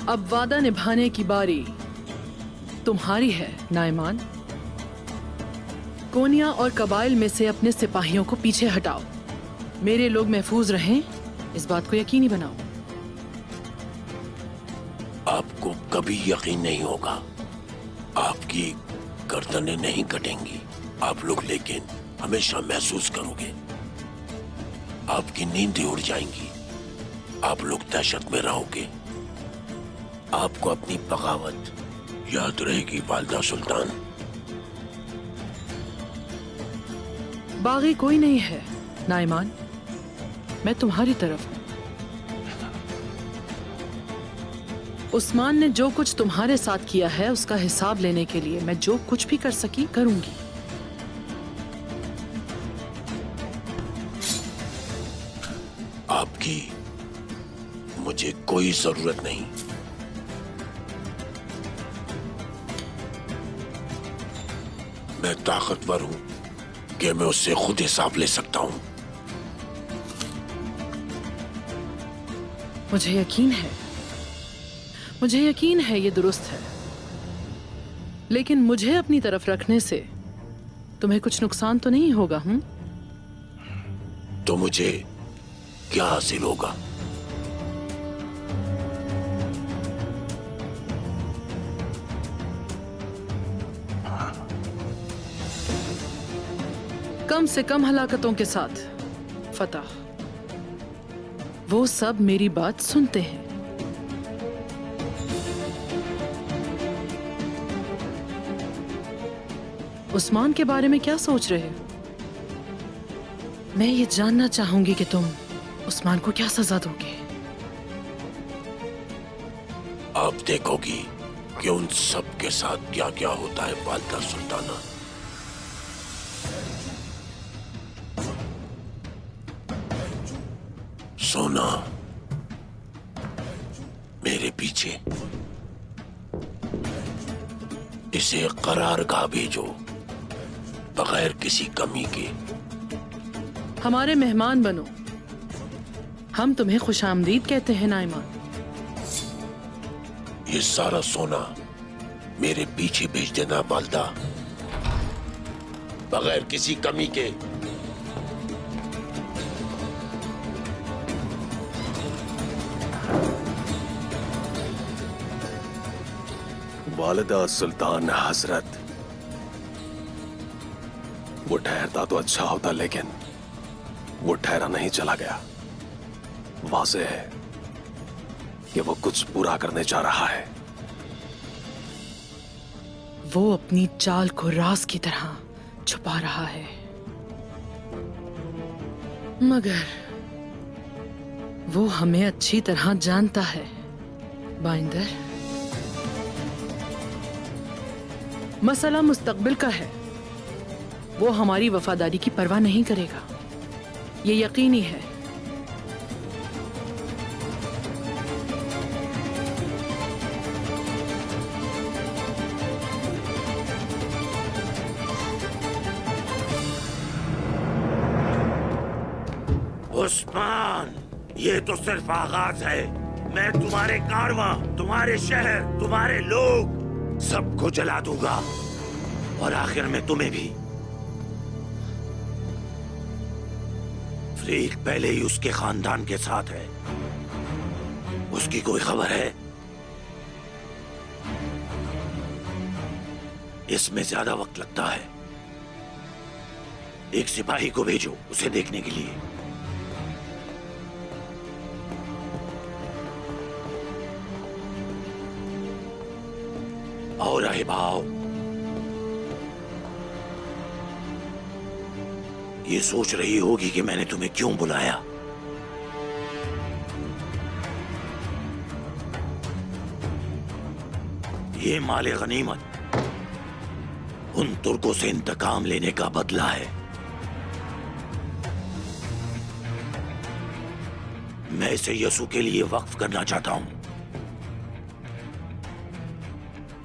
अब वादा निभाने की बारी तुम्हारी है नाइमान। कोनिया और कबाइल में से अपने सिपाहियों को पीछे हटाओ। मेरे लोग महफूज रहें, इस बात को यकीनी बनाओ। आपको कभी यकीन नहीं होगा, आपकी गर्दनें नहीं कटेंगी आप लोग, लेकिन हमेशा महसूस करोगे आपकी नींदें उड़ जाएंगी, आप लोग दहशत में रहोगे। आपको अपनी बगावत याद रहेगी वालिदा सुल्तान। बागी कोई नहीं है नाइमान, मैं तुम्हारी तरफ हूं। उस्मान ने जो कुछ तुम्हारे साथ किया है उसका हिसाब लेने के लिए मैं जो कुछ भी कर सकी करूंगी। आपकी मुझे कोई जरूरत नहीं। मैं ताकतवर हूं कि मैं उससे खुद हिसाब ले सकता हूं। मुझे यकीन है ये दुरुस्त है, लेकिन मुझे अपनी तरफ रखने से तुम्हें कुछ नुकसान तो नहीं होगा? तो मुझे क्या हासिल होगा? कम से कम हलाकतों के साथ फतह। वो सब मेरी बात सुनते हैं। उस्मान के बारे में क्या सोच रहे हो? मैं ये जानना चाहूंगी कि तुम उस्मान को क्या सजा दोगे। आप देखोगी कि उन सब के साथ क्या क्या होता है वालिदा सुल्ताना। सोना, मेरे पीछे इसे करारगाह भेजो बगैर किसी कमी के। हमारे मेहमान बनो, हम तुम्हें खुशामदीद कहते हैं नाइमान। ये सारा सोना मेरे पीछे भेज देना वालिदा, बगैर किसी कमी के। वालिदा सुल्तान हजरत, वो ठहरता तो अच्छा होता, लेकिन वो ठहरा नहीं, चला गया। वाज़ेह है कि वो कुछ बुरा करने जा रहा है। वो अपनी चाल को राज की तरह छुपा रहा है, मगर वो हमें अच्छी तरह जानता है। बाइंदर, मसला मुस्तकबिल का है, वो हमारी वफादारी की परवाह नहीं करेगा, ये यकीनी है। उस्मान, ये तो सिर्फ आगाज है। मैं तुम्हारे कारवां, तुम्हारे शहर, तुम्हारे लोग सबको जला दूंगा, और आखिर में तुम्हें भी। फरीक पहले ही उसके खानदान के साथ है। उसकी कोई खबर है? इसमें ज्यादा वक्त लगता है। एक सिपाही को भेजो उसे देखने के लिए। और रहे भाव, ये सोच रही होगी कि मैंने तुम्हें क्यों बुलाया। ये माले गनीमत उन तुर्कों से इंतकाम लेने का बदला है। मैं इसे यसू के लिए वक्फ करना चाहता हूं।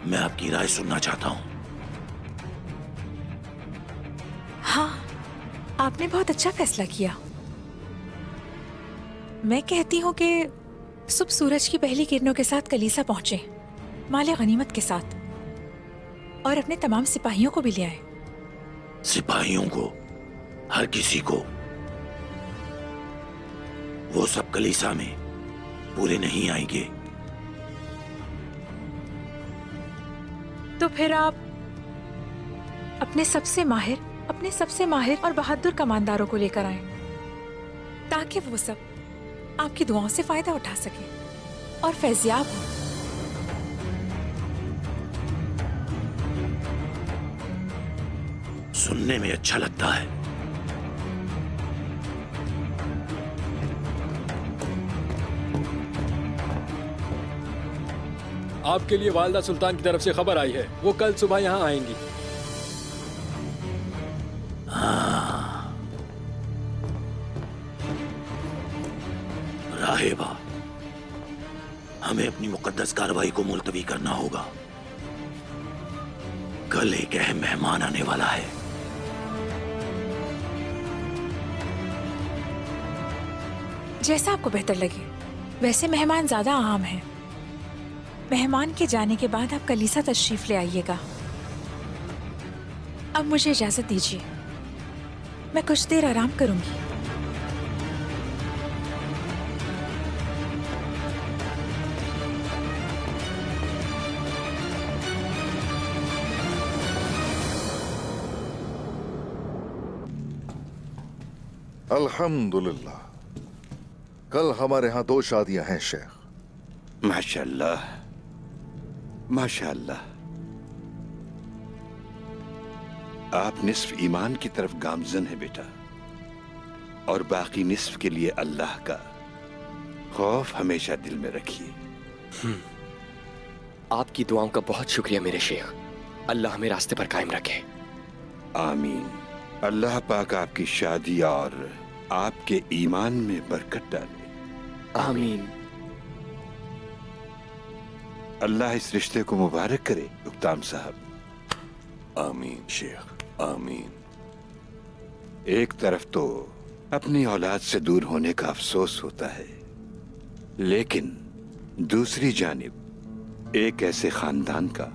मैं आपकी राय सुनना चाहता हूं। हाँ, आपने बहुत अच्छा फैसला किया। मैं कहती हूँ कि सुबह सूरज की पहली किरणों के साथ कलीसा पहुंचे, माले गनीमत के साथ, और अपने तमाम सिपाहियों को भी ले आए। सिपाहियों को? हर किसी को? वो सब कलीसा में पूरे नहीं आएंगे। तो फिर आप अपने सबसे माहिर और बहादुर कमांडरों को लेकर आए, ताकि वो सब आपकी दुआओं से फायदा उठा सके और फैज़याब हो। सुनने में अच्छा लगता है। आपके लिए वालिदा सुल्तान की तरफ से खबर आई है, वो कल सुबह यहाँ आएंगी। राहिबा, हमें अपनी मुकद्दस कार्रवाई को मुलतवी करना होगा। कल एक अहम मेहमान आने वाला है। जैसा आपको बेहतर लगे। वैसे मेहमान ज्यादा आम हैं। मेहमान के जाने के बाद आप कलीसा तशरीफ ले आइएगा। अब मुझे इजाजत दीजिए, मैं कुछ देर आराम करूंगी। अल्हम्दुलिल्लाह, कल हमारे यहाँ 2 शादियां हैं शेख। माशाअल्लाह, माशाअल्लाह। आप निस्फ ईमान की तरफ गामजन है बेटा। और बाकी निस्फ के लिए अल्लाह का खौफ हमेशा दिल में रखिए। आपकी दुआओं का बहुत शुक्रिया मेरे शेख। अल्लाह हमें रास्ते पर कायम रखे। आमीन। अल्लाह पाक आपकी शादी और आपके ईमान में बरकत डाले। आमीन। अल्लाह इस रिश्ते को मुबारक करे उक्ताम साहब। आमीन शेख, आमीन। एक तरफ तो अपनी औलाद से दूर होने का अफसोस होता है, लेकिन दूसरी जानिब एक ऐसे खानदान का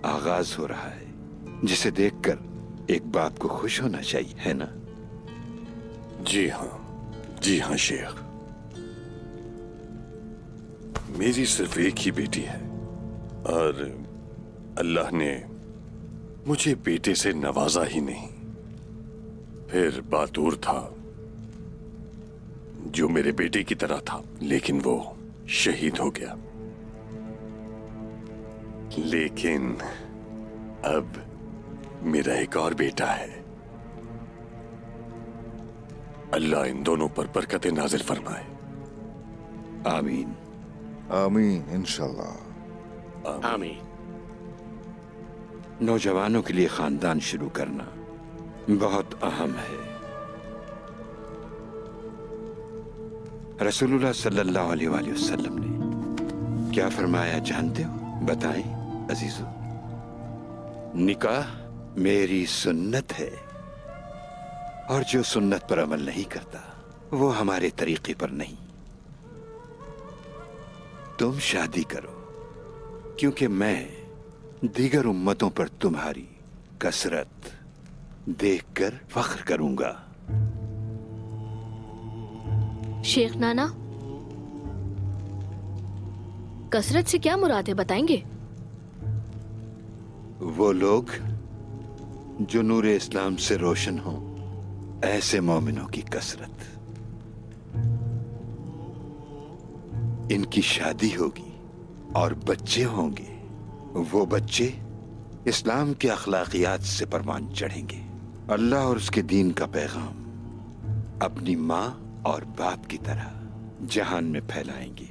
आगाज हो रहा है जिसे देखकर एक बाप को खुश होना चाहिए, है ना? जी हाँ शेख। मेरी सिर्फ एक ही बेटी है और अल्लाह ने मुझे बेटे से नवाजा ही नहीं। फिर बातूर था जो मेरे बेटे की तरह था, लेकिन वो शहीद हो गया। लेकिन अब मेरा एक और बेटा है। अल्लाह इन दोनों पर बरकत नाजिल फरमाए। आमीन। आमीन इंशाल्लाह। आमीन। नौजवानों के लिए खानदान शुरू करना बहुत अहम है। रसूलुल्लाह सल्लल्लाहु अलैहि वसल्लम ने क्या फरमाया जानते हो? बताएं अजीजों। निकाह मेरी सुन्नत है और जो सुन्नत पर अमल नहीं करता वो हमारे तरीके पर नहीं। तुम शादी करो क्योंकि मैं दीगर उम्मतों पर तुम्हारी कसरत देखकर फख्र करूंगा। शेख नाना, कसरत से क्या मुराद है, बताएंगे? वो लोग जो नूर इस्लाम से रोशन हों, ऐसे मोमिनों की कसरत। इनकी शादी होगी और बच्चे होंगे। वो बच्चे इस्लाम के अखलाकियात से परवान चढ़ेंगे। अल्लाह और उसके दीन का पैगाम अपनी माँ और बाप की तरह जहान में फैलाएंगे।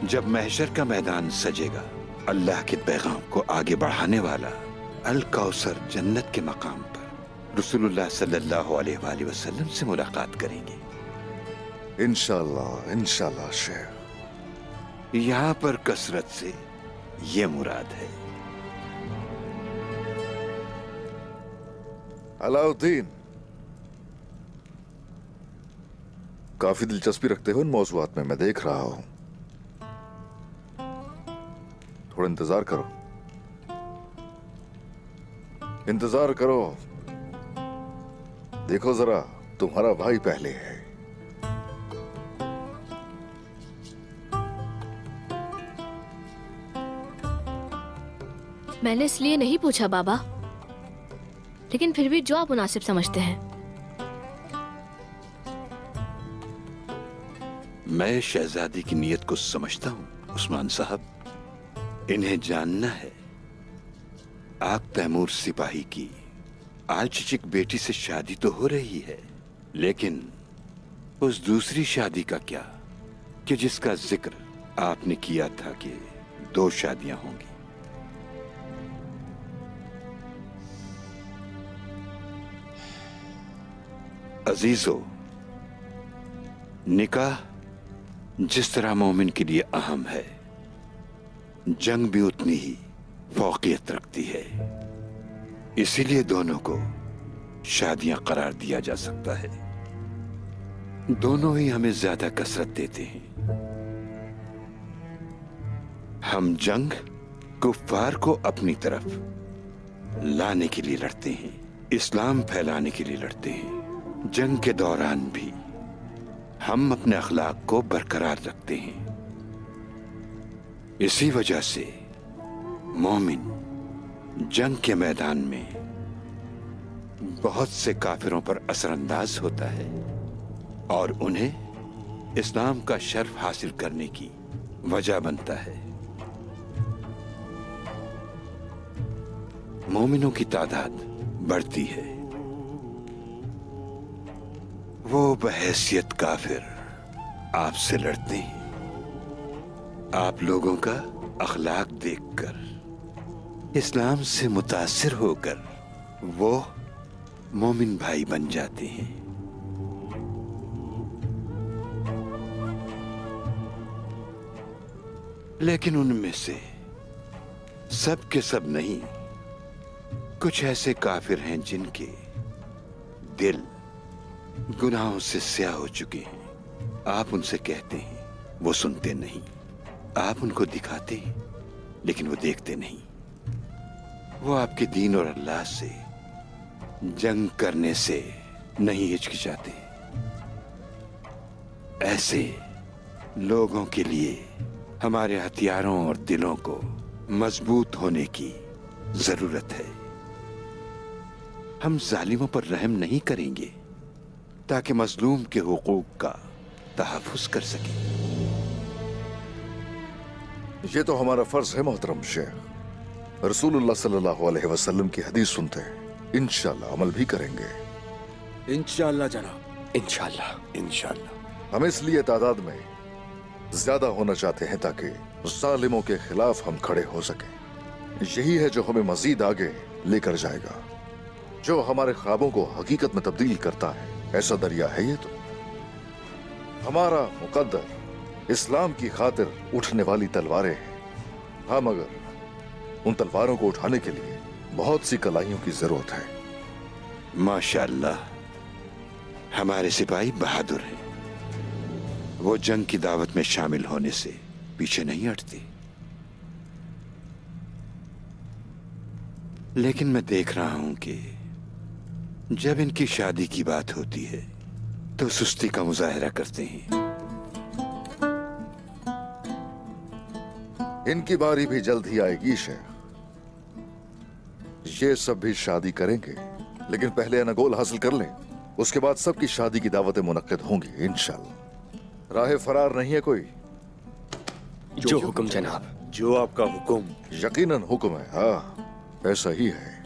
जब महशर का मैदान सजेगा, अल्लाह के पैगाम को आगे बढ़ाने वाला अल कौसर जन्नत के मकाम पर रसूलुल्लाह सल्लल्लाहु अलैहि वसल्लम से मुलाकात करेंगे। इंशाल्लाह इंशाल्लाह शेख। यहाँ पर कसरत से ये मुराद है। अलाउद्दीन, काफी दिलचस्पी रखते हो इन मौज़ूआत में, मैं देख रहा हूं। थोड़ा इंतजार करो, इंतजार करो। देखो जरा, तुम्हारा भाई पहले है। मैंने इसलिए नहीं पूछा बाबा, लेकिन फिर भी जो आप मुनासिब समझते हैं। मैं शहजादी की नीयत को समझता हूं उस्मान साहब। इन्हें जानना है, आग तैमूर सिपाही की आलचिचिक बेटी से शादी तो हो रही है, लेकिन उस दूसरी शादी का क्या कि जिसका जिक्र आपने किया था कि 2 शादियां होंगी। अजीजों, निकाह जिस तरह मोमिन के लिए अहम है, जंग भी उतनी ही फौकियत रखती है। इसीलिए दोनों को शादियां करार दिया जा सकता है। दोनों ही हमें ज्यादा कसरत देते हैं। हम जंग कुफ्फार को अपनी तरफ लाने के लिए लड़ते हैं, इस्लाम फैलाने के लिए लड़ते हैं। जंग के दौरान भी हम अपने अखलाक को बरकरार रखते हैं। इसी वजह से मोमिन जंग के मैदान में बहुत से काफिरों पर असरअंदाज होता है और उन्हें इस्लाम का शर्फ हासिल करने की वजह बनता है। मोमिनों की तादाद बढ़ती है। वो बहैसियत काफिर आपसे लड़ते हैं। आप लोगों का अखलाक देखकर, इस्लाम से मुतासिर होकर वो मोमिन भाई बन जाते हैं। लेकिन उनमें से सब के सब नहीं, कुछ ऐसे काफिर हैं जिनके दिल गुनाहों से स्याह हो चुके हैं। आप उनसे कहते हैं, वो सुनते नहीं। आप उनको दिखाते हैं, लेकिन वो देखते नहीं। वो आपके दीन और अल्लाह से जंग करने से नहीं हिचकिचाते। ऐसे लोगों के लिए हमारे हथियारों और दिलों को मजबूत होने की जरूरत है। हम जालिमों पर रहम नहीं करेंगे ताकि मजलूम के हुकूक का तहफ्फुज कर सकें। ये तो हमारा फर्ज है मोहतरम शेख। रसूलुल्लाह सल्लल्लाहु अलैहि वसल्लम की हदीस सुनते हैं, इंशाल्लाह अमल भी करेंगे। इंशाल्लाह जनाब। इंशाल्लाह। इंशाल्लाह। हम इसलिए तादाद में ज्यादा होना चाहते हैं ताकि जालिमों के खिलाफ हम खड़े हो सकें। यही है जो हमें मजीद आगे लेकर जाएगा, जो हमारे ख्वाबों को हकीकत में तब्दील करता है। ऐसा दरिया है ये तो। हमारा मुकद्दर इस्लाम की खातिर उठने वाली तलवारें हैं। हाँ, मगर उन तलवारों को उठाने के लिए बहुत सी कलाइयों की जरूरत है। माशाअल्लाह, हमारे सिपाही बहादुर हैं। वो जंग की दावत में शामिल होने से पीछे नहीं हटते। लेकिन मैं देख रहा हूं कि जब इनकी शादी की बात होती है तो सुस्ती का मुजाहरा करते हैं। इनकी बारी भी जल्द ही आएगी शेख। ये सब भी शादी करेंगे, लेकिन पहले अनागोल हासिल कर लें। उसके बाद सबकी शादी की दावतें मुनक्किद होंगी इंशाल्लाह। राह फरार नहीं है कोई। जो हुक्म जनाब। जो आपका हुक्म। यकीनन हुक्म है। हाँ, ऐसा ही है।